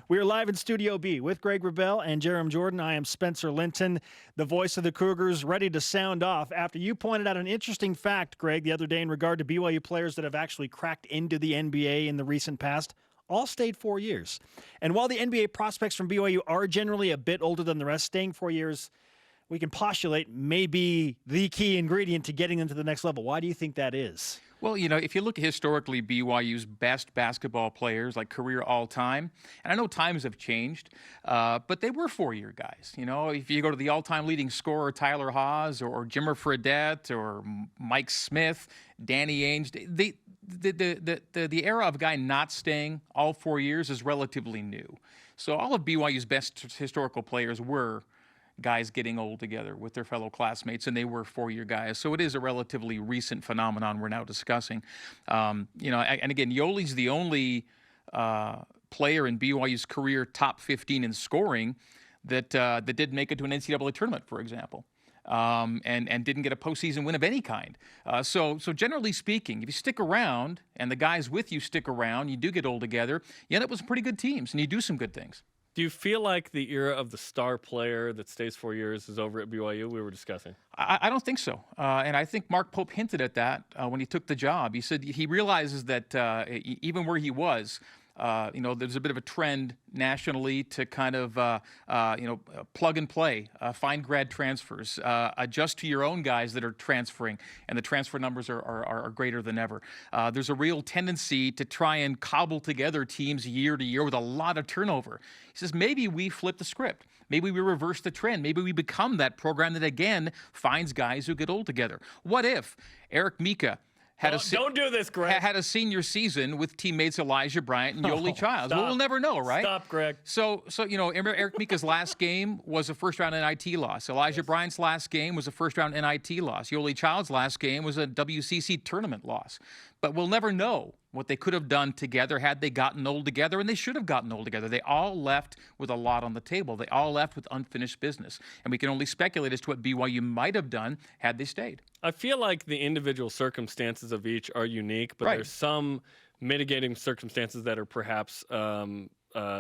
We are live in Studio B with Greg Wrubell and Jerem Jordan. I am Spencer Linton, the voice of the Cougars, ready to sound off after you pointed out an interesting fact, Greg, the other day in regard to BYU players that have actually cracked into the NBA in the recent past. All stayed 4 years. And while the NBA prospects from BYU are generally a bit older than the rest, staying 4 years, we can postulate, may be the key ingredient to getting them to the next level. Why do you think that is? Well, if you look historically, BYU's best basketball players, like career all-time, and I know times have changed, but they were four-year guys. If you go to the all-time leading scorer, Tyler Haws, or Jimmer Fredette, or Mike Smith, Danny Ainge, the era of a guy not staying all 4 years is relatively new. So all of BYU's best historical players were guys getting old together with their fellow classmates, and they were four-year guys. So it is a relatively recent phenomenon we're now discussing. And again, Yoli's the only player in BYU's career top 15 in scoring that did make it to an NCAA tournament, for example, and didn't get a postseason win of any kind. So generally speaking, if you stick around and the guys with you stick around, you do get old together, you end up with some pretty good teams, and you do some good things. Do you feel like the era of the star player that stays 4 years is over at BYU? We were discussing. I don't think so. And I think Mark Pope hinted at that when he took the job. He said he realizes that even where he was, there's a bit of a trend nationally to kind of, plug and play, find grad transfers, adjust to your own guys that are transferring, and the transfer numbers are greater than ever. There's a real tendency to try and cobble together teams year to year with a lot of turnover. He says maybe we flip the script. Maybe we reverse the trend. Maybe we become that program that, again, finds guys who get old together. What if Eric Mika don't do this, Greg. Had a senior season with teammates Elijah Bryant and Yoli Childs. Well, we'll never know, right? Stop, Greg. So Eric Mika's last game was a first-round NIT loss. Elijah Bryant's last game was a first-round NIT loss. Yoli Childs' last game was a WCC tournament loss. But we'll never know what they could have done together had they gotten old together, and they should have gotten old together. They all left with a lot on the table. They all left with unfinished business. And we can only speculate as to what BYU might have done had they stayed. I feel like the individual circumstances of each are unique, but Right. There's some mitigating circumstances that are perhaps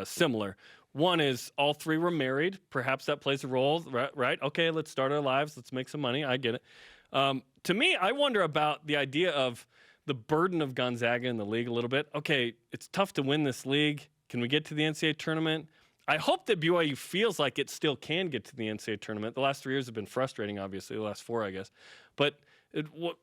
similar. One is all three were married. Perhaps that plays a role, right? Okay, let's start our lives. Let's make some money. I get it. To me, I wonder about the idea of the burden of Gonzaga in the league a little bit. Okay, it's tough to win this league. Can we get to the NCAA tournament? I hope that BYU feels like it still can get to the NCAA tournament. The last 3 years have been frustrating, obviously, the last four, I guess. But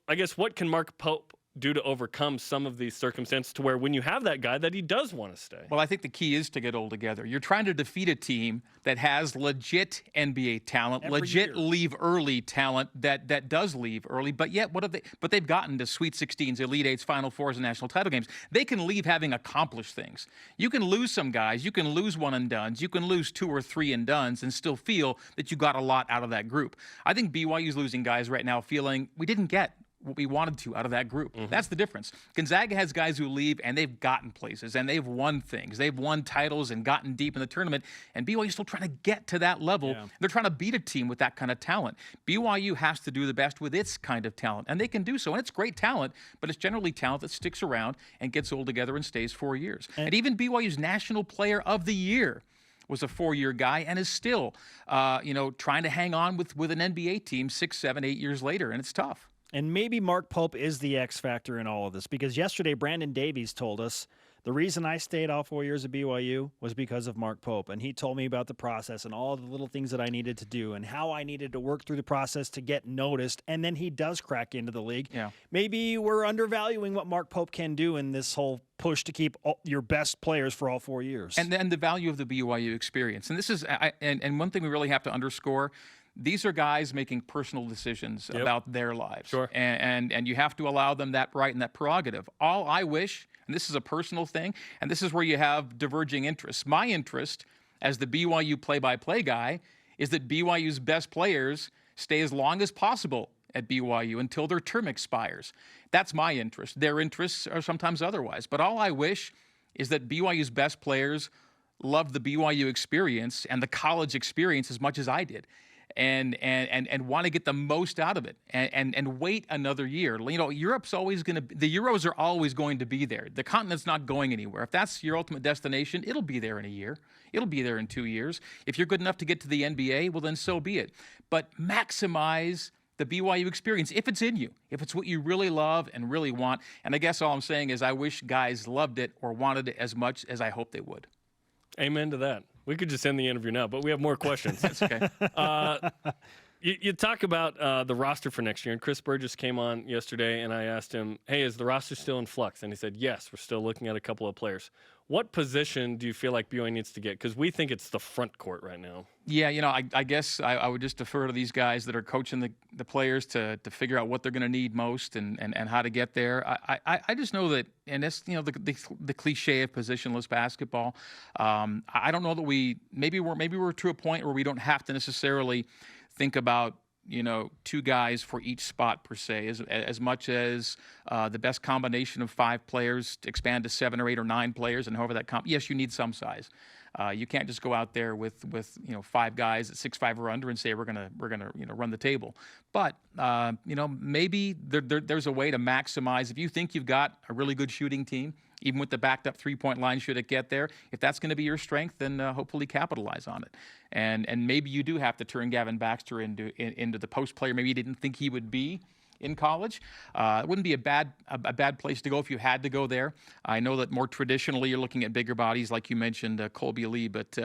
I guess what can Mark Pope do to overcome some of these circumstances to where when you have that guy that he does want to stay? Well, I think the key is to get old together. You're trying to defeat a team that has legit NBA talent, legit leave early talent that does leave early, but yet but they've gotten to Sweet 16s, Elite 8s, Final Fours, and national title games. They can leave having accomplished things. You can lose some guys, you can lose one and dones, you can lose two or three and dones and still feel that you got a lot out of that group. I think BYU's losing guys right now feeling we didn't get what we wanted to out of that group. Mm-hmm. That's the difference. Gonzaga has guys who leave, and they've gotten places, and they've won things. They've won titles and gotten deep in the tournament, and BYU's still trying to get to that level. Yeah. They're trying to beat a team with that kind of talent. BYU has to do the best with its kind of talent, and they can do so, and it's great talent, but it's generally talent that sticks around and gets old together and stays 4 years. And even BYU's National Player of the Year was a 4-year guy and is still, trying to hang on with an NBA team 6, 7, 8 years later, and it's tough. And maybe Mark Pope is the X factor in all of this, because yesterday Brandon Davies told us the reason I stayed all 4 years at BYU was because of Mark Pope. And he told me about the process and all the little things that I needed to do and how I needed to work through the process to get noticed. And then he does crack into the league. Yeah. Maybe we're undervaluing what Mark Pope can do in this whole push to keep your best players for all 4 years. And then the value of the BYU experience. And this is and one thing we really have to underscore, these are guys making personal decisions about their lives. Sure. And you have to allow them that right and that prerogative. All I wish, and this is a personal thing, and this is where you have diverging interests. My interest as the BYU play-by-play guy is that BYU's best players stay as long as possible at BYU until their term expires. That's my interest. Their interests are sometimes otherwise. But all I wish is that BYU's best players love the BYU experience and the college experience as much as I did. and want to get the most out of it and wait another year. You know, Europe's always going to, the Euros are always going to be there. The continent's not going anywhere. If that's your ultimate destination, it'll be there in a year. It'll be there in 2 years. If you're good enough to get to the NBA, well, then so be it. But maximize the BYU experience if it's in you, if it's what you really love and really want. And I guess all I'm saying is I wish guys loved it or wanted it as much as I hope they would. Amen to that. We could just end the interview now, but we have more questions. That's okay. You talk about the roster for next year, and Chris Burgess came on yesterday, and I asked him, hey, is the roster still in flux? And he said, yes, we're still looking at a couple of players. What position do you feel like BYU needs to get? Because we think it's the front court right now. Yeah, you know, I guess I would just defer to these guys that are coaching the players to figure out what they're going to need most and how to get there. I just know that, and that's, you know, the cliche of positionless basketball. I don't know that maybe we're to a point where we don't have to necessarily think about, you know, 2 guys for each spot per se, as much as the best combination of 5 players to expand to 7 or 8 or 9 players, and however that yes, you need some size. You can't just go out there with 5 guys at 6'5" or under and say we're gonna run the table. But maybe there's a way to maximize. If you think you've got a really good shooting team, even with the backed up 3-point line, should it get there, if that's going to be your strength, then hopefully capitalize on it. And maybe you do have to turn Gavin Baxter into the post player maybe you didn't think he would be in college. It wouldn't be a bad place to go if you had to go there. I know that more traditionally you're looking at bigger bodies, like you mentioned, Colby Lee. But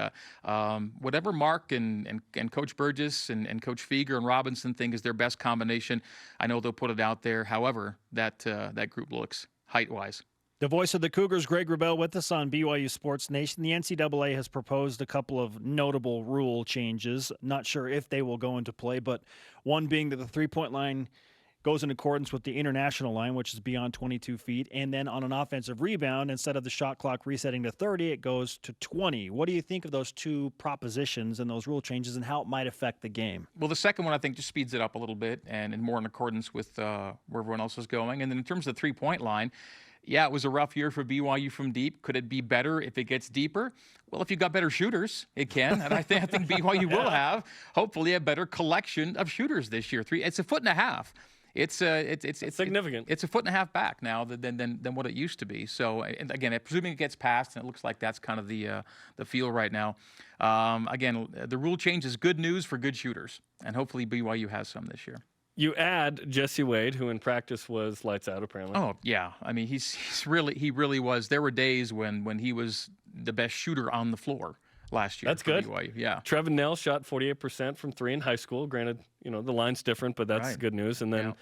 whatever Mark and Coach Burgess and Coach Fieger and Robinson think is their best combination, I know they'll put it out there. However, that group looks height-wise. The voice of the Cougars, Greg Wrubell, with us on BYU Sports Nation. The NCAA has proposed a couple of notable rule changes. Not sure if they will go into play, but one being that the 3-point line goes in accordance with the international line, which is beyond 22 feet. And then on an offensive rebound, instead of the shot clock resetting to 30, it goes to 20. What do you think of those 2 propositions and those rule changes and how it might affect the game? Well, the second one, I think, just speeds it up a little bit and more in accordance with where everyone else is going. And then in terms of the 3-point line, yeah, it was a rough year for BYU from deep. Could it be better if it gets deeper? Well, if you've got better shooters, it can. And I think BYU will have, hopefully, a better collection of shooters this year. It's 1.5 feet. It's significant. It's 1.5 feet back now than what it used to be. So, and again, presuming it gets passed, and it looks like that's kind of the feel right now. Again, the rule change is good news for good shooters, and hopefully BYU has some this year. You add Jesse Wade, who in practice was lights out, apparently. Oh yeah, I mean he really was. There were days when he was the best shooter on the floor last year. That's good. BYU. Yeah. Trevin Nell shot 48% from 3 in high school. Granted, the line's different, but that's good news. And then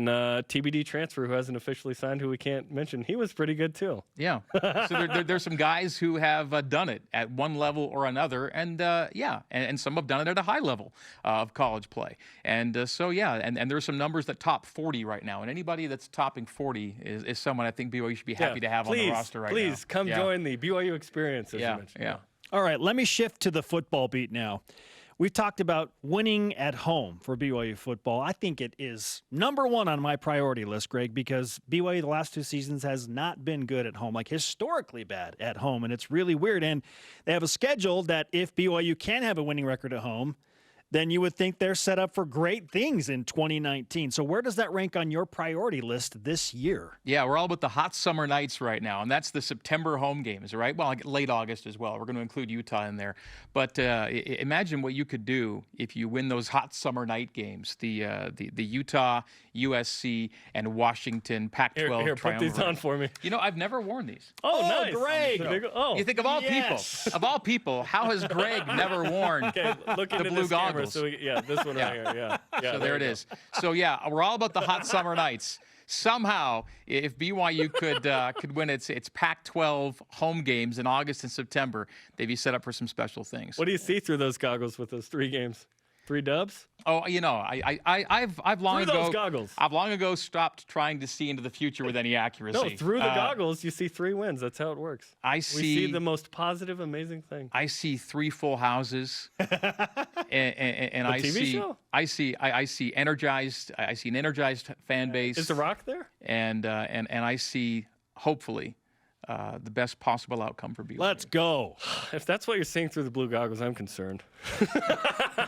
TBD transfer, who hasn't officially signed, who we can't mention, he was pretty good too. Yeah. So there's some guys who have done it at one level or another, and some have done it at a high level of college play. And and there's some numbers that top 40 right now, and anybody that's topping 40 is someone I think BYU should be happy to have on the roster right now. Please come join the BYU Experience, as you mentioned. Yeah. All right, let me shift to the football beat now. We've talked about winning at home for BYU football. I think it is number 1 on my priority list, Greg, because BYU the last 2 seasons has not been good at home, like historically bad at home, and it's really weird. And they have a schedule that if BYU can have a winning record at home, then you would think they're set up for great things in 2019. So where does that rank on your priority list this year? Yeah, we're all about the hot summer nights right now, and that's the September home games, right? Well, late August as well. We're going to include Utah in there. But imagine what you could do if you win those hot summer night games, the Utah, USC, and Washington Pac-12 Here, put these on for me. I've never worn these. Oh, nice. Greg. You think of all people, how has Greg never worn the blue goggles? So this one right here. Yeah. So there it is. So we're all about the hot summer nights. Somehow, if BYU could win its Pac-12 home games in August and September, they'd be set up for some special things. What do you see through those goggles with those 3 games? 3 dubs? Oh, I've long through ago those goggles. I've long ago stopped trying to see into the future with any accuracy. No, through the goggles, you see 3 wins. That's how it works. We see the most positive, amazing thing. I see 3 full houses, and I see energized. I see an energized fan base. Is The Rock there? And I see hopefully the best possible outcome for BYU. Let's go. If that's what you're seeing through the blue goggles, I'm concerned.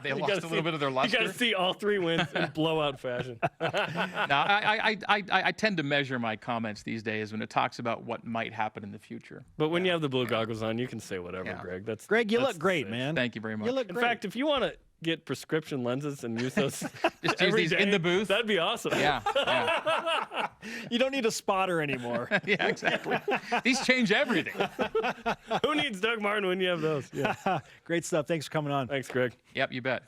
They lost a little bit of their luster. You got to see all 3 wins in blowout fashion. Now, I tend to measure my comments these days when it talks about what might happen in the future. But when you have the blue goggles on, you can say whatever, Yeah. Greg. Greg, you that's look great, safe. man. Thank you very much. You look In great. fact, if you want to get prescription lenses and use those Just use every these day, in the booth. that'd be awesome. Yeah, you don't need a spotter anymore. yeah, exactly. These change everything. Who needs Doug Martin when you have those? Yeah. Great stuff. Thanks for coming on. Thanks, Greg. Yep, you bet.